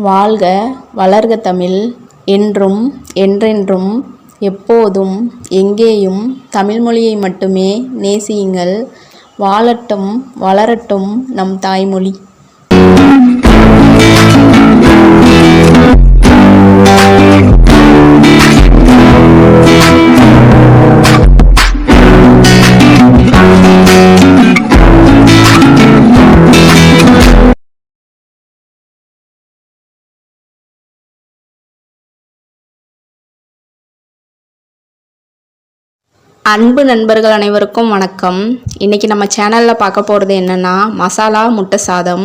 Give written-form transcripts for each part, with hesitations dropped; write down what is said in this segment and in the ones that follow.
வாழ்க வளர்க தமிழ் என்றும் என்றென்றும் எப்போதும் எங்கேயும் தமிழ் மொழியை மட்டுமே நேசியுங்கள். வாழட்டும் வளரட்டும் நம் தாய்மொழி. அன்பு நண்பர்கள் அனைவருக்கும் வணக்கம். இன்றைக்கி நம்ம சேனலில் பார்க்க போகிறது என்னென்னா மசாலா முட்டை சாதம்.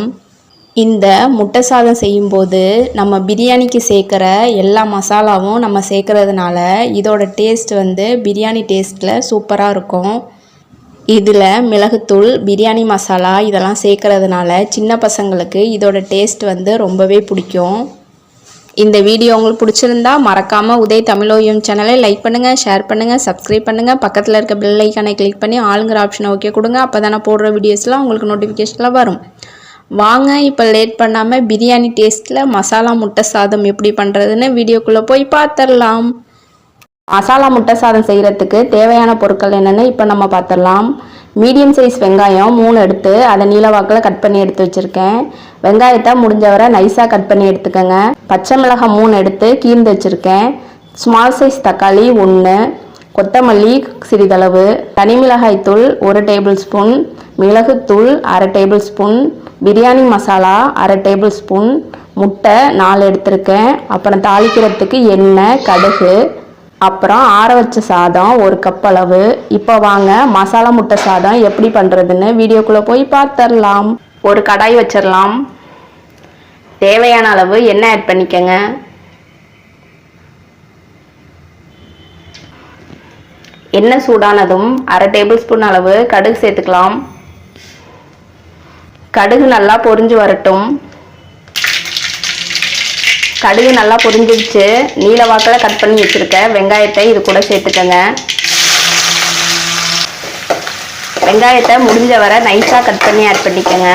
இந்த முட்டை சாதம் செய்யும்போது நம்ம பிரியாணிக்கு சேர்க்குற எல்லா மசாலாவும் நம்ம சேர்க்குறதுனால இதோட டேஸ்ட் பிரியாணி டேஸ்ட்டில் சூப்பராக இருக்கும். இதில் மிளகுத்தூள், பிரியாணி மசாலா இதெல்லாம் சேர்க்குறதுனால சின்ன பசங்களுக்கு இதோட டேஸ்ட் ரொம்பவே பிடிக்கும். இந்த வீடியோ உங்களுக்கு பிடிச்சிருந்தா மறக்காமல் உதய் தமிழோயம் சேனலை லைக் பண்ணுங்கள், ஷேர் பண்ணுங்கள், சப்ஸ்கிரைப் பண்ணுங்கள். பக்கத்தில் இருக்க பெல் ஐக்கானை கிளிக் பண்ணி ஆளுங்கிற ஆப்ஷனை ஓகே கொடுங்க. அப்போ தானே போடுற வீடியோஸ்லாம் உங்களுக்கு நோட்டிஃபிகேஷனில் வரும். வாங்க இப்போ லேட் பண்ணாமல் பிரியாணி டேஸ்ட்டில் மசாலா முட்டை சாதம் எப்படி பண்ணுறதுன்னு வீடியோக்குள்ளே போய் பார்த்துடலாம். மசாலா முட்டை சாதம் செய்கிறதுக்கு தேவையான பொருட்கள் என்னென்னு இப்போ நம்ம பார்த்துடலாம். மீடியம் சைஸ் வெங்காயம் 3 எடுத்து அதை நீளவாக்கில் கட் பண்ணி எடுத்து வச்சுருக்கேன். வெங்காயத்தை முடிஞ்ச வரை நைஸாக கட் பண்ணி எடுத்துக்கோங்க. பச்சை மிளகாய் 3 எடுத்து கீர்ந்து வச்சுருக்கேன். ஸ்மால் சைஸ் தக்காளி 1, கொத்தமல்லி சிறிதளவு, தனி மிளகாய் தூள் 1 டேபிள் ஸ்பூன், மிளகுத்தூள் 1/2 table spoon, biryani masala 1/2 table spoon, முட்டை 4 எடுத்திருக்கேன். அப்புறம் தாளிக்கிறதுக்கு எண்ணெய், கடுகு, அப்புறம் ஆற வச்ச சாதம் 1 கப் அளவு. இப்போ வாங்க மசாலா முட்டை சாதம் எப்படி பண்ணுறதுன்னு வீடியோக்குள்ளே போய் பார்த்துடலாம். ஒரு கடாய் வச்சிடலாம். தேவையான அளவு எண்ணெய் ஆட் பண்ணிக்கோங்க. எண்ணெய் சூடானதும் 1/2 டேபிள் ஸ்பூன் அளவு கடுகு சேர்த்துக்கலாம். கடுகு நல்லா பொரிஞ்சு வரட்டும். கடுகு நல்லா பொரிஞ்சிடுச்சு. நீல வாக்கில் கட் பண்ணி வச்சுருக்க வெங்காயத்தை இது கூட சேர்த்துக்கங்க. வெங்காயத்தை முடிஞ்ச வரை நைஸாக கட் பண்ணி ஆட் பண்ணிக்கோங்க.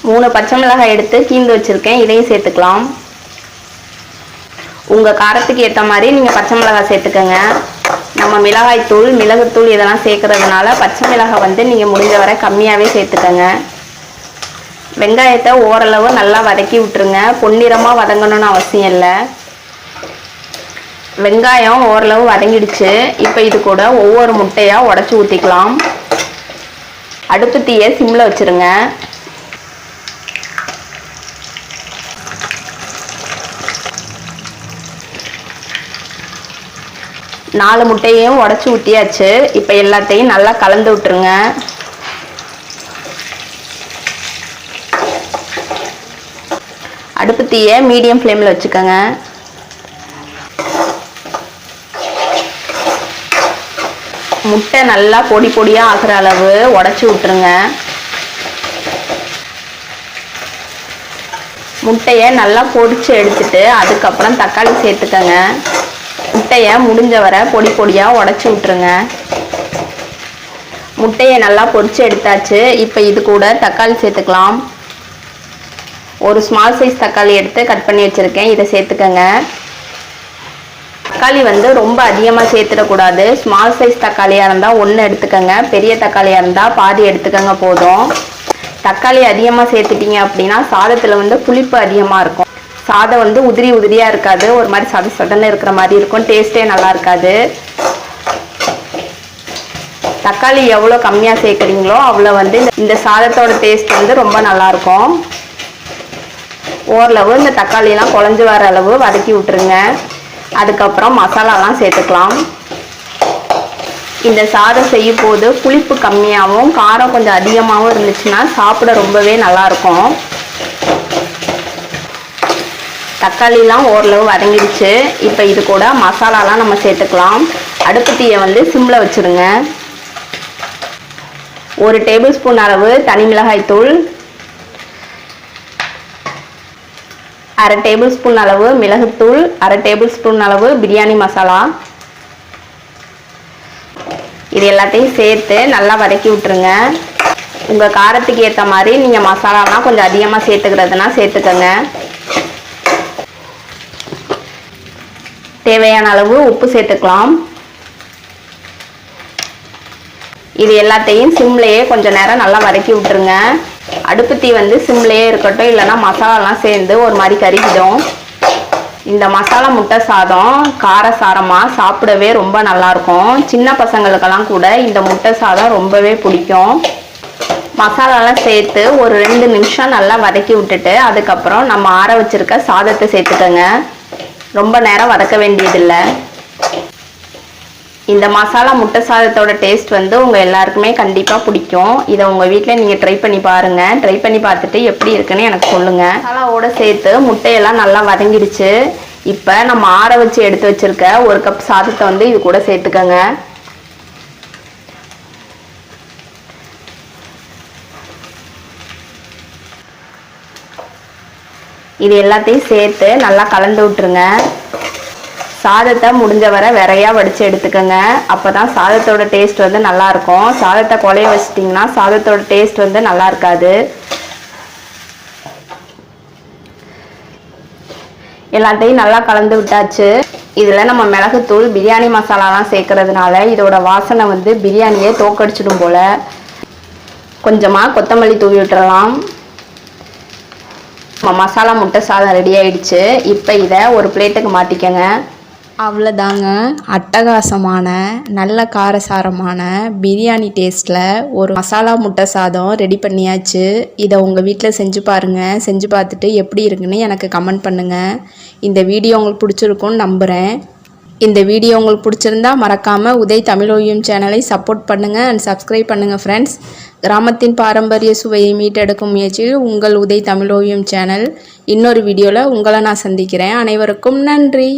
3 பச்சை மிளகாய் எடுத்து கீந்து வச்சுருக்கேன், இதையும் சேர்த்துக்கலாம். உங்கள் காரத்துக்கு ஏற்ற மாதிரி நீங்கள் பச்சை மிளகாய் சேர்த்துக்கோங்க. நம்ம மிளகாய் தூள், மிளகுத்தூள் இதெல்லாம் சேர்க்குறதுனால பச்சை மிளகாய் நீங்கள் முடிஞ்ச வரை கம்மியாகவே சேர்த்துக்கோங்க. வெங்காயத்தை ஓரளவு நல்லா வதக்கி விட்டுருங்க. பொன்னிறமாக வதங்கணும்னு அவசியம் இல்லை. வெங்காயம் ஓரளவு வதங்கிடுச்சு. இப்போ இது கூட ஒவ்வொரு முட்டையாக உடச்சி ஊற்றிக்கலாம். அடுப்பு தீயை சிம்மில் வச்சுருங்க. நாலு முட்டையையும் உடச்சி ஊற்றியாச்சு. இப்போ எல்லாத்தையும் நல்லா கலந்து விட்டுருங்க. அடுப்பு தீயை மீடியம் ஃப்ளேமில் வச்சுக்கோங்க. முட்டை நல்லா பொடி பொடியாக ஆகிற அளவு உடச்சி விட்டுருங்க. முட்டையை நல்லா பொடிச்சு எடுத்துட்டு அதுக்கப்புறம் தக்காளி சேர்த்துக்கோங்க. முட்டையை முடிஞ்ச வரை பொடி பொடியாக உடச்சி விட்டுருங்க. முட்டையை நல்லா பொடிச்சு எடுத்தாச்சு. இப்போ இது கூட தக்காளி சேர்த்துக்கலாம். ஒரு ஸ்மால் சைஸ் தக்காளி எடுத்து கட் பண்ணி வச்சுருக்கேன், இதை சேர்த்துக்கங்க. தக்காளி ரொம்ப அதிகமாக சேர்த்துடக்கூடாது. ஸ்மால் சைஸ் தக்காளியாக இருந்தால் 1 எடுத்துக்கோங்க. பெரிய தக்காளியாக இருந்தால் பாதி எடுத்துக்கோங்க போதும். தக்காளி அதிகமாக சேர்த்துட்டீங்க அப்படின்னா சாதத்தில் புளிப்பு அதிகமாக இருக்கும். சாதம் உதிரி உதிரியாக இருக்காது, ஒரு மாதிரி சத சடன்னு இருக்கிற மாதிரி இருக்கும். டேஸ்ட்டே நல்லா இருக்காது. தக்காளி எவ்வளோ கம்மியாக சேர்க்குறீங்களோ அவ்வளோ இந்த சாதத்தோட டேஸ்ட் ரொம்ப நல்லாயிருக்கும். ஓரளவு இந்த தக்காளியெல்லாம் குழஞ்சி வர அளவு வதக்கி விட்டுருங்க. அதுக்கப்புறம் மசாலாலாம் சேர்த்துக்கலாம். இந்த சாதம் செய்யும் போது புளிப்பு கம்மியாகவும் காரம் கொஞ்சம் அதிகமாகவும் இருந்துச்சுன்னா சாப்பிட ரொம்பவே நல்லாயிருக்கும். தக்காளிலாம் ஓரளவு வதங்கிடுச்சு. இப்போ இது கூட மசாலாலாம் நம்ம சேர்த்துக்கலாம். அடுப்பு தீயை சிம்மில் வச்சுருங்க. 1 டேபிள் ஸ்பூன் அளவு தனி மிளகாய் தூள், 1/2 டேபிள் ஸ்பூன் அளவு மிளகுத்தூள், 1/2 டேபிள் ஸ்பூன் அளவு பிரியாணி மசாலா, இது எல்லாத்தையும் சேர்த்து நல்லா வதக்கி விட்டுருங்க. உங்கள் காரத்துக்கு ஏற்ற மாதிரி நீங்கள் மசாலாலாம் கொஞ்சம் அதிகமாக சேர்த்துக்கிறதுனா சேர்த்துக்கோங்க. தேவையான அளவு உப்பு சேர்த்துக்கலாம். இது எல்லாத்தையும் சிம்லேயே கொஞ்சம் நேரம் நல்லா வதக்கி விட்டுருங்க. அடுப்பு தீ வந்து சிம்லேயே இருக்கட்டும், இல்லைன்னா மசாலாலாம் சேர்ந்து ஒரு மாதிரி கருகிடும். இந்த மசாலா முட்டை சாதம் காரசாரமாக சாப்பிடவே ரொம்ப நல்லாயிருக்கும். சின்ன பசங்களுக்கெல்லாம் கூட இந்த முட்டை சாதம் ரொம்பவே பிடிக்கும். மசாலாலாம் சேர்த்து ஒரு 2 நிமிஷம் நல்லா வதக்கி விட்டுட்டு அதுக்கப்புறம் நம்ம ஆற வச்சுருக்க சாதத்தை சேர்த்துக்கோங்க. ரொம்ப நேரம் வதக்க வேண்டியதில்லை. இந்த மசாலா முட்டை சாதத்தோட டேஸ்ட் வந்து உங்கள் எல்லாருக்குமே கண்டிப்பாக பிடிக்கும். இதை உங்கள் வீட்டில் நீங்கள் ட்ரை பண்ணி பாருங்கள். ட்ரை பண்ணி பார்த்துட்டு எப்படி இருக்குன்னு எனக்கு சொல்லுங்கள். மசாலாவோடு சேர்த்து முட்டையெல்லாம் நல்லா வதங்கிடுச்சு. இப்போ நம்ம ஆற வச்சு எடுத்து வச்சுருக்க 1 கப் சாதத்தை வந்து இது கூட சேர்த்துக்கோங்க. இது எல்லாத்தையும் சேர்த்து நல்லா கலந்து விட்டுருங்க. சாதத்தை முடிஞ்ச வரை விரையாக வடித்து எடுத்துக்கோங்க. அப்போ தான் சாதத்தோட டேஸ்ட் வந்து நல்லாயிருக்கும். சாதத்தை குழைய வச்சிட்டிங்கன்னா சாதத்தோட டேஸ்ட் வந்து நல்லா இருக்காது. எல்லாத்தையும் நல்லா கலந்து விட்டாச்சு. இதில் நம்ம மிளகுத்தூள் பிரியாணி மசாலாலாம் சேர்க்கறதுனால இதோட வாசனை வந்து பிரியாணியே தோக்கடிச்சிடும் போல். கொஞ்சமாக கொத்தமல்லி தூவி விட்டுறலாம். மசாலா முட்டை சாதம் ரெடி ஆயிடுச்சு. இப்போ இதை ஒரு பிளேட்டுக்கு மாற்றிக்கங்க. அவ்வளோதாங்க, அட்டகாசமான நல்ல காரசாரமான பிரியாணி டேஸ்ட்டில் ஒரு மசாலா முட்டை சாதம் ரெடி பண்ணியாச்சு. இதை உங்கள் வீட்டில் செஞ்சு பாருங்கள். செஞ்சு பார்த்துட்டு எப்படி இருக்குன்னு எனக்கு கமெண்ட் பண்ணுங்கள். இந்த வீடியோ உங்களுக்கு பிடிச்சிருக்குன்னு நம்புகிறேன். இந்த வீடியோ உங்களுக்கு பிடிச்சிருந்தா மறக்காமல் உதய் தமிழோவியம் சேனலை சப்போர்ட் பண்ணுங்கள் அண்ட் சப்ஸ்கிரைப் பண்ணுங்கள் ஃப்ரெண்ட்ஸ். கிராமத்தின் பாரம்பரிய சுவையை மீட்டெடுக்கும் முயற்சியில் உங்கள் உதய் தமிழோவியம் சேனல். இன்னொரு வீடியோவில் உங்களை நான் சந்திக்கிறேன். அனைவருக்கும் நன்றி.